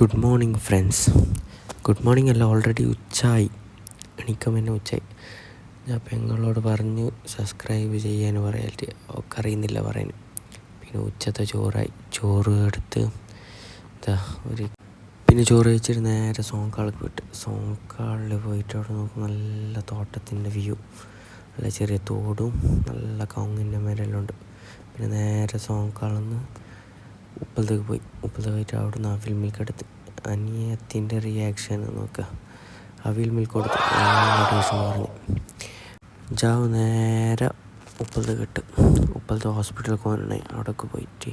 Good morning friends. Good morning അല്ല, already ഉച്ചയായി. എണീക്കുമ്പോൾ തന്നെ ഉച്ചയായി. ഞാൻ പെങ്ങളോട് പറഞ്ഞു സബ്സ്ക്രൈബ് ചെയ്യാൻ പറയാനായിട്ട്. ഒക്കെ അറിയുന്നില്ല പറയാൻ. പിന്നെ ഉച്ചത്തെ ചോറായി. ചോറ് എടുത്ത് പിന്നെ ചോറ് കഴിച്ചിട്ട് നേരെ സോങ്കാളിൽ പോയിട്ട് സോങ്കാളിൽ പോയിട്ട് അവിടെ നോക്കും നല്ല തോട്ടത്തിൻ്റെ വ്യൂ, നല്ല ചെറിയ തോടും നല്ല കവുങ്ങിൻ്റെ മരമെല്ലാം ഉണ്ട്. പിന്നെ നേരെ സോങ്കാളിൽ നിന്ന് ഉപ്പളത്തേക്ക് പോയിട്ട് അവിടെ നിന്ന് അവിൽ മിൽക്ക് എടുത്ത് അനിയത്തിൻ്റെ റിയാക്ഷൻ നോക്കുക. അവിൽ മിൽക്ക് കൊടുത്ത് ടേസ്റ്റ് പറഞ്ഞു. ജാവ് നേരെ ഉപ്പളത്തെ ഹോസ്പിറ്റലിൽ പോകാനുണ്ടായി. അവിടെയൊക്കെ പോയിട്ട്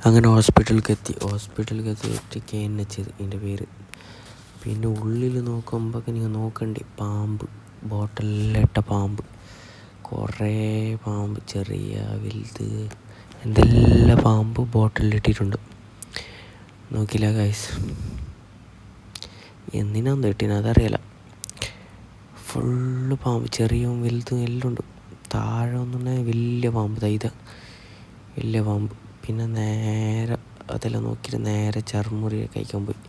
അങ്ങനെ ഹോസ്പിറ്റലിലേക്ക് എത്തിയിട്ട് KNH ഇതിൻ്റെ പേര്. പിന്നെ ഉള്ളിൽ നോക്കുമ്പോൾ നിങ്ങൾ നോക്കണ്ടേ, പാമ്പ്, ബോട്ടിലിലിട്ട പാമ്പ്, കുറേ പാമ്പ്, ചെറിയ വലുത് എന്തെല്ലാം പാമ്പ് ബോട്ടിലിട്ടിട്ടുണ്ട്. നോക്കില്ല ഗൈസ്, എന്തിനാന്ന് കിട്ടീന അതറിയില്ല. ഫുള്ള് പാമ്പ്, ചെറിയും വലുതും എല്ലാം ഉണ്ട്. താഴെ ഒന്നും വലിയ പാമ്പ്, വലിയ പാമ്പ്. പിന്നെ നേരെ അതെല്ലാം നോക്കിയിട്ട് നേരെ ചർമുറി കഴിക്കാൻ പോയി.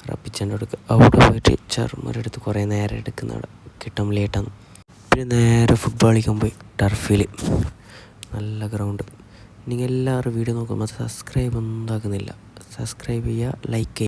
റപ്പിച്ചൻ്റെ അടുക്ക് അവിടെ പോയിട്ട് ചർമുറി എടുത്ത് കുറേ നേരം എടുക്കുന്നവിടെ കിട്ടാൻ ലേറ്റാണ്. പിന്നെ നേരെ ഫുട്ബോൾ കളിക്കാൻ പോയി ടർഫിൽ. നല്ല ഗ്രൗണ്ട്. നിങ്ങൾ എല്ലാവരും വീഡിയോ നോക്കുമ്പോൾ സബ്സ്ക്രൈബ് ഒന്നും ആക്കുന്നില്ല. സബ്സ്ക്രൈബ് ചെയ്യുക, ലൈക്ക് ചെയ്യുക.